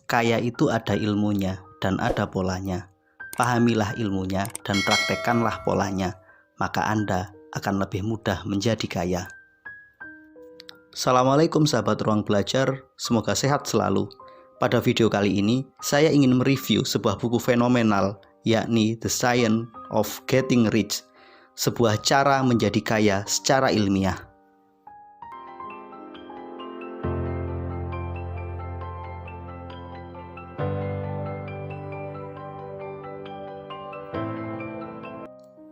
kaya itu ada ilmunya dan ada polanya. Pahamilah ilmunya dan praktekkanlah polanya, maka Anda akan lebih mudah menjadi kaya. Assalamualaikum sahabat ruang belajar, semoga sehat selalu. Pada video kali ini, saya ingin mereview sebuah buku fenomenal, yakni The Science of Getting Rich, sebuah cara menjadi kaya secara ilmiah.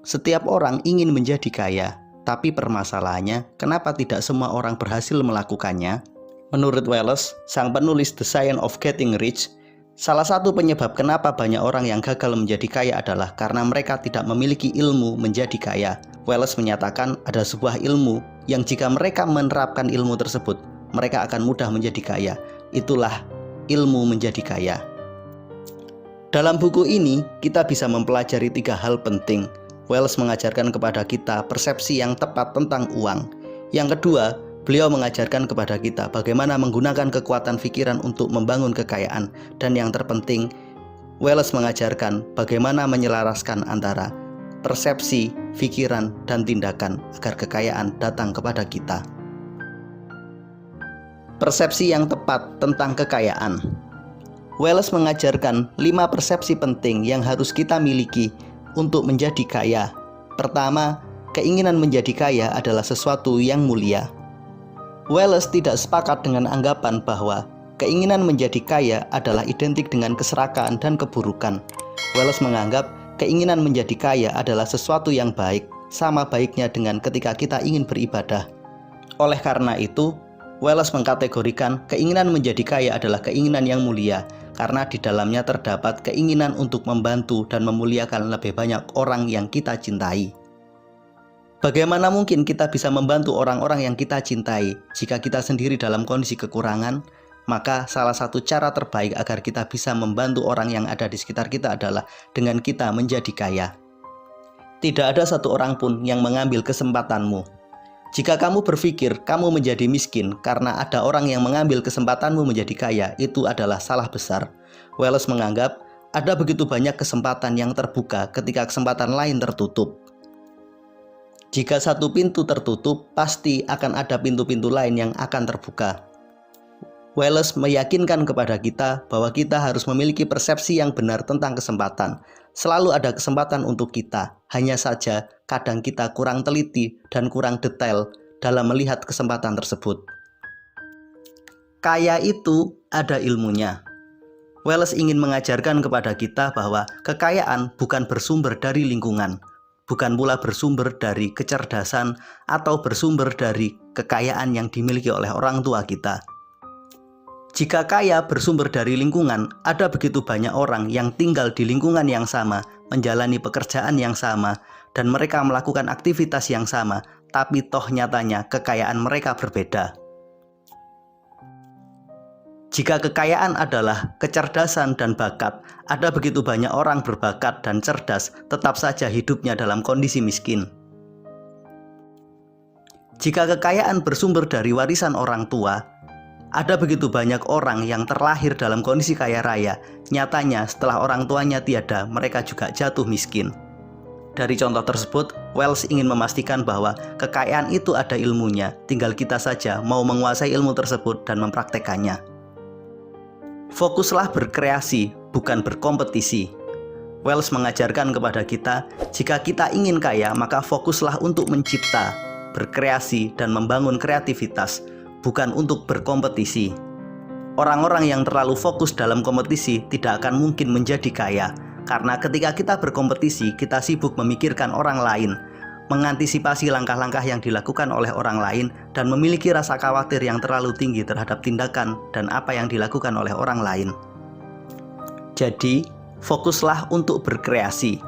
Setiap orang ingin menjadi kaya, tapi permasalahannya, kenapa tidak semua orang berhasil melakukannya? Menurut Wallace, sang penulis The Science of Getting Rich, salah satu penyebab kenapa banyak orang yang gagal menjadi kaya adalah karena mereka tidak memiliki ilmu menjadi kaya. Wallace menyatakan ada sebuah ilmu yang jika mereka menerapkan ilmu tersebut, mereka akan mudah menjadi kaya. Itulah ilmu menjadi kaya. Dalam buku ini, kita bisa mempelajari 3 hal penting. Wallace mengajarkan kepada kita persepsi yang tepat tentang uang. Yang kedua, beliau mengajarkan kepada kita bagaimana menggunakan kekuatan pikiran untuk membangun kekayaan. Dan yang terpenting, Wallace mengajarkan bagaimana menyelaraskan antara persepsi, pikiran, dan tindakan agar kekayaan datang kepada kita. Persepsi yang tepat tentang kekayaan. Wallace mengajarkan 5 persepsi penting yang harus kita miliki untuk menjadi kaya. Pertama, keinginan menjadi kaya adalah sesuatu yang mulia. Wallace tidak sepakat dengan anggapan bahwa keinginan menjadi kaya adalah identik dengan keserakahan dan keburukan. Wallace menganggap keinginan menjadi kaya adalah sesuatu yang baik, sama baiknya dengan ketika kita ingin beribadah. Oleh karena itu, Wallace mengkategorikan keinginan menjadi kaya adalah keinginan yang mulia, karena di dalamnya terdapat keinginan untuk membantu dan memuliakan lebih banyak orang yang kita cintai. Bagaimana mungkin kita bisa membantu orang-orang yang kita cintai jika kita sendiri dalam kondisi kekurangan? Maka salah satu cara terbaik agar kita bisa membantu orang yang ada di sekitar kita adalah dengan kita menjadi kaya. Tidak ada satu orang pun yang mengambil kesempatanmu. Jika kamu berpikir kamu menjadi miskin karena ada orang yang mengambil kesempatanmu menjadi kaya, itu adalah salah besar. Wallace menganggap ada begitu banyak kesempatan yang terbuka ketika kesempatan lain tertutup. Jika satu pintu tertutup, pasti akan ada pintu-pintu lain yang akan terbuka. Wallace meyakinkan kepada kita bahwa kita harus memiliki persepsi yang benar tentang kesempatan. Selalu ada kesempatan untuk kita, hanya saja kadang kita kurang teliti dan kurang detail dalam melihat kesempatan tersebut. Kaya itu ada ilmunya. Wallace ingin mengajarkan kepada kita bahwa kekayaan bukan bersumber dari lingkungan, bukan pula bersumber dari kecerdasan atau bersumber dari kekayaan yang dimiliki oleh orang tua kita. Jika kaya bersumber dari lingkungan, ada begitu banyak orang yang tinggal di lingkungan yang sama, menjalani pekerjaan yang sama, dan mereka melakukan aktivitas yang sama, tapi toh nyatanya kekayaan mereka berbeda. Jika kekayaan adalah kecerdasan dan bakat, ada begitu banyak orang berbakat dan cerdas, tetap saja hidupnya dalam kondisi miskin. Jika kekayaan bersumber dari warisan orang tua, ada begitu banyak orang yang terlahir dalam kondisi kaya raya, nyatanya setelah orang tuanya tiada, mereka juga jatuh miskin. Dari contoh tersebut, Wallace ingin memastikan bahwa kekayaan itu ada ilmunya, tinggal kita saja mau menguasai ilmu tersebut dan mempraktekannya. Fokuslah berkreasi, bukan berkompetisi. Wallace mengajarkan kepada kita, jika kita ingin kaya, maka fokuslah untuk mencipta, berkreasi, dan membangun kreativitas, bukan untuk berkompetisi. Orang-orang yang terlalu fokus dalam kompetisi tidak akan mungkin menjadi kaya, karena ketika kita berkompetisi, kita sibuk memikirkan orang lain, mengantisipasi langkah-langkah yang dilakukan oleh orang lain, dan memiliki rasa khawatir yang terlalu tinggi terhadap tindakan dan apa yang dilakukan oleh orang lain. Jadi, fokuslah untuk berkreasi.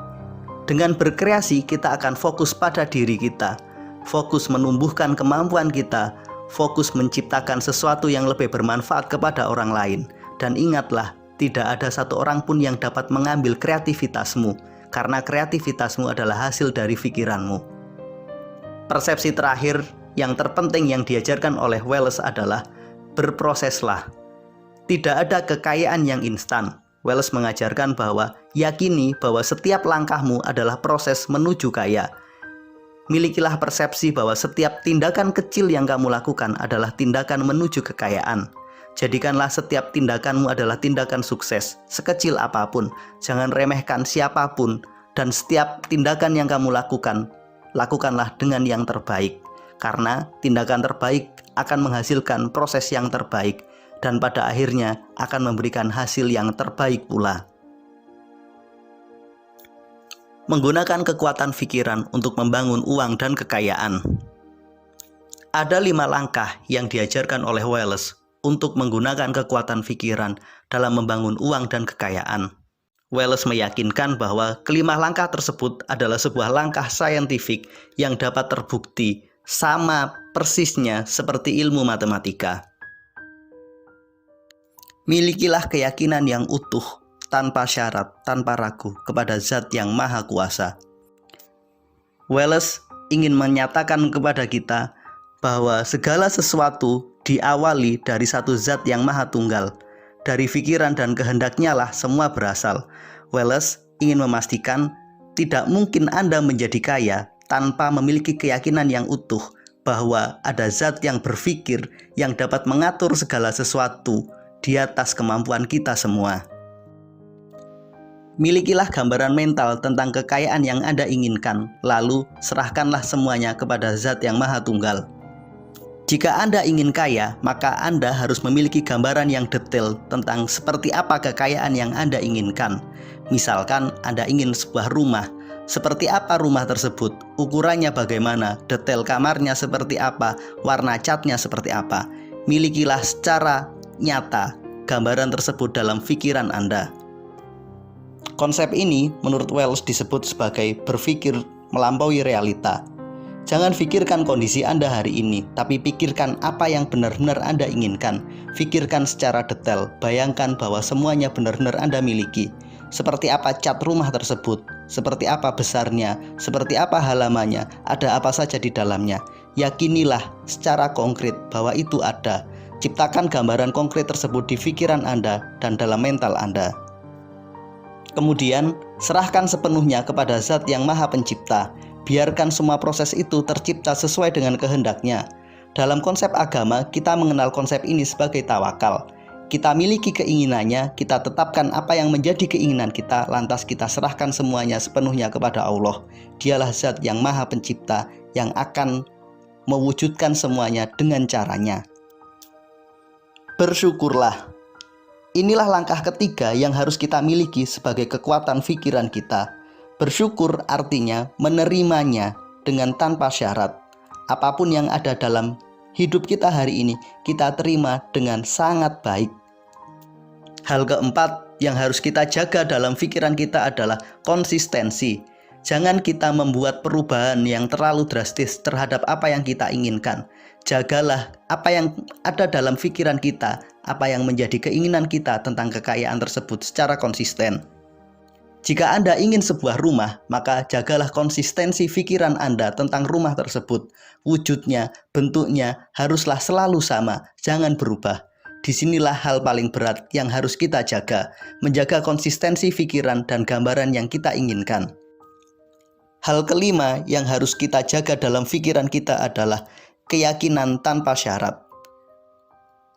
Dengan berkreasi, kita akan fokus pada diri kita, fokus menumbuhkan kemampuan kita, fokus menciptakan sesuatu yang lebih bermanfaat kepada orang lain. Dan ingatlah, tidak ada satu orang pun yang dapat mengambil kreativitasmu, karena kreativitasmu adalah hasil dari pikiranmu. Persepsi terakhir yang terpenting yang diajarkan oleh Wallace adalah berproseslah. Tidak ada kekayaan yang instan. Welles mengajarkan bahwa yakini bahwa setiap langkahmu adalah proses menuju kaya. Milikilah persepsi bahwa setiap tindakan kecil yang kamu lakukan adalah tindakan menuju kekayaan. Jadikanlah setiap tindakanmu adalah tindakan sukses, sekecil apapun. Jangan remehkan siapapun, dan setiap tindakan yang kamu lakukan, lakukanlah dengan yang terbaik. Karena tindakan terbaik akan menghasilkan proses yang terbaik, dan pada akhirnya akan memberikan hasil yang terbaik pula. Menggunakan kekuatan pikiran untuk membangun uang dan kekayaan. Ada 5 langkah yang diajarkan oleh Welles untuk menggunakan kekuatan pikiran dalam membangun uang dan kekayaan. Welles meyakinkan bahwa kelima langkah tersebut adalah sebuah langkah saintifik yang dapat terbukti sama persisnya seperti ilmu matematika. Milikilah keyakinan yang utuh, tanpa syarat, tanpa ragu kepada Zat yang Maha Kuasa. Welles ingin menyatakan kepada kita bahwa segala sesuatu diawali dari satu Zat yang Maha Tunggal. Dari pikiran dan kehendaknya lah semua berasal. Welles ingin memastikan tidak mungkin Anda menjadi kaya tanpa memiliki keyakinan yang utuh bahwa ada Zat yang berpikir yang dapat mengatur segala sesuatu di atas kemampuan kita semua. Milikilah gambaran mental tentang kekayaan yang Anda inginkan, lalu serahkanlah semuanya kepada Zat yang Maha Tunggal. Jika Anda ingin kaya, maka Anda harus memiliki gambaran yang detail tentang seperti apa kekayaan yang Anda inginkan. Misalkan Anda ingin sebuah rumah, seperti apa rumah tersebut, ukurannya bagaimana, detail kamarnya seperti apa, warna catnya seperti apa. Milikilah secara nyata gambaran tersebut dalam pikiran Anda. Konsep ini menurut Welles disebut sebagai berpikir melampaui realita. Jangan pikirkan kondisi Anda hari ini, tapi pikirkan apa yang benar-benar Anda inginkan. Pikirkan secara detail, bayangkan bahwa semuanya benar-benar Anda miliki. Seperti apa cat rumah tersebut, seperti apa besarnya, seperti apa halamannya, ada apa saja di dalamnya. Yakinilah secara konkret bahwa itu ada. Ciptakan gambaran konkret tersebut di pikiran Anda dan dalam mental Anda. Kemudian, serahkan sepenuhnya kepada Zat yang Maha Pencipta. Biarkan semua proses itu tercipta sesuai dengan kehendaknya. Dalam konsep agama, kita mengenal konsep ini sebagai tawakal. Kita miliki keinginannya, kita tetapkan apa yang menjadi keinginan kita, lantas kita serahkan semuanya sepenuhnya kepada Allah. Dialah Zat yang Maha Pencipta yang akan mewujudkan semuanya dengan caranya. Bersyukurlah. Inilah langkah ketiga yang harus kita miliki sebagai kekuatan pikiran kita. Bersyukur artinya menerimanya dengan tanpa syarat. Apapun yang ada dalam hidup kita hari ini, kita terima dengan sangat baik. Hal keempat yang harus kita jaga dalam pikiran kita adalah konsistensi. Jangan kita membuat perubahan yang terlalu drastis terhadap apa yang kita inginkan. Jagalah apa yang ada dalam pikiran kita, apa yang menjadi keinginan kita tentang kekayaan tersebut secara konsisten. Jika Anda ingin sebuah rumah, maka jagalah konsistensi pikiran Anda tentang rumah tersebut. Wujudnya, bentuknya haruslah selalu sama, jangan berubah. Disinilah hal paling berat yang harus kita jaga, menjaga konsistensi pikiran dan gambaran yang kita inginkan. Hal kelima yang harus kita jaga dalam pikiran kita adalah keyakinan tanpa syarat.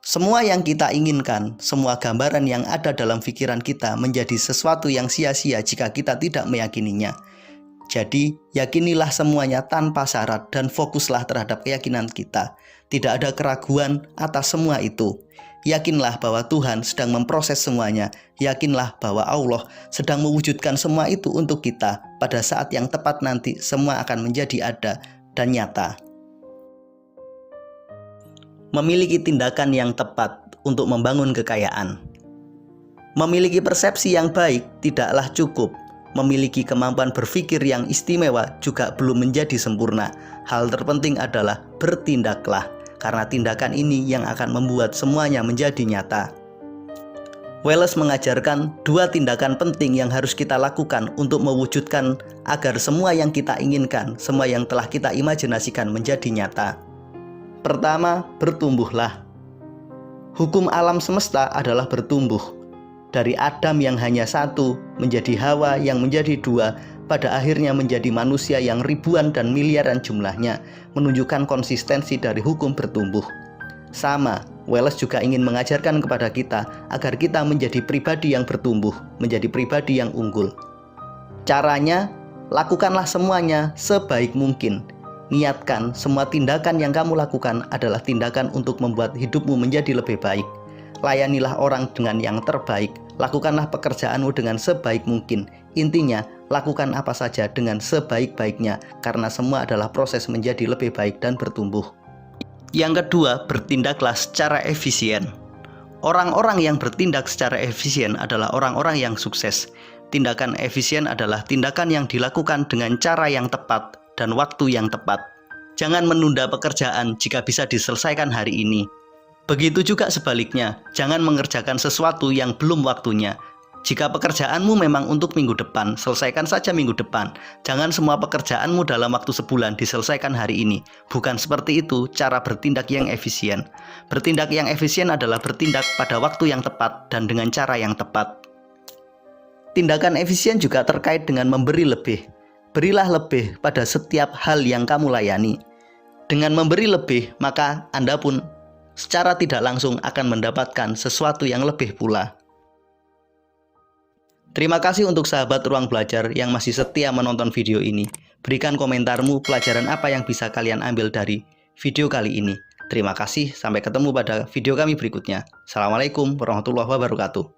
Semua yang kita inginkan, semua gambaran yang ada dalam pikiran kita menjadi sesuatu yang sia-sia jika kita tidak meyakininya. Jadi, yakinilah semuanya tanpa syarat dan fokuslah terhadap keyakinan kita. Tidak ada keraguan atas semua itu. Yakinlah bahwa Tuhan sedang memproses semuanya. Yakinlah bahwa Allah sedang mewujudkan semua itu untuk kita. Pada saat yang tepat nanti, semua akan menjadi ada dan nyata. Memiliki tindakan yang tepat untuk membangun kekayaan. Memiliki persepsi yang baik tidaklah cukup. Memiliki kemampuan berpikir yang istimewa juga belum menjadi sempurna. Hal terpenting adalah bertindaklah, karena tindakan ini yang akan membuat semuanya menjadi nyata. Welles mengajarkan 2 tindakan penting yang harus kita lakukan untuk mewujudkan agar semua yang kita inginkan, semua yang telah kita imajinasikan menjadi nyata. Pertama, bertumbuhlah. Hukum alam semesta adalah bertumbuh. Dari Adam yang hanya satu, menjadi Hawa yang menjadi dua, pada akhirnya menjadi manusia yang ribuan dan miliaran jumlahnya, menunjukkan konsistensi dari hukum bertumbuh. Sama, Wallace juga ingin mengajarkan kepada kita agar kita menjadi pribadi yang bertumbuh, menjadi pribadi yang unggul. Caranya, lakukanlah semuanya sebaik mungkin. Niatkan semua tindakan yang kamu lakukan adalah tindakan untuk membuat hidupmu menjadi lebih baik. Layanilah orang dengan yang terbaik. Lakukanlah pekerjaanmu dengan sebaik mungkin. Intinya, lakukan apa saja dengan sebaik-baiknya, karena semua adalah proses menjadi lebih baik dan bertumbuh. Yang kedua, bertindaklah secara efisien. Orang-orang yang bertindak secara efisien adalah orang-orang yang sukses. Tindakan efisien adalah tindakan yang dilakukan dengan cara yang tepat dan waktu yang tepat. Jangan menunda pekerjaan jika bisa diselesaikan hari ini. Begitu juga sebaliknya, jangan mengerjakan sesuatu yang belum waktunya. Jika pekerjaanmu memang untuk minggu depan, selesaikan saja minggu depan. Jangan semua pekerjaanmu dalam waktu sebulan diselesaikan hari ini. Bukan seperti itu cara bertindak yang efisien. Bertindak yang efisien adalah bertindak pada waktu yang tepat dan dengan cara yang tepat. Tindakan efisien juga terkait dengan memberi lebih. Berilah lebih pada setiap hal yang kamu layani. Dengan memberi lebih, maka Anda pun secara tidak langsung akan mendapatkan sesuatu yang lebih pula. Terima kasih untuk sahabat Ruang Belajar yang masih setia menonton video ini. Berikan komentarmu pelajaran apa yang bisa kalian ambil dari video kali ini. Terima kasih, sampai ketemu pada video kami berikutnya. Assalamualaikum warahmatullahi wabarakatuh.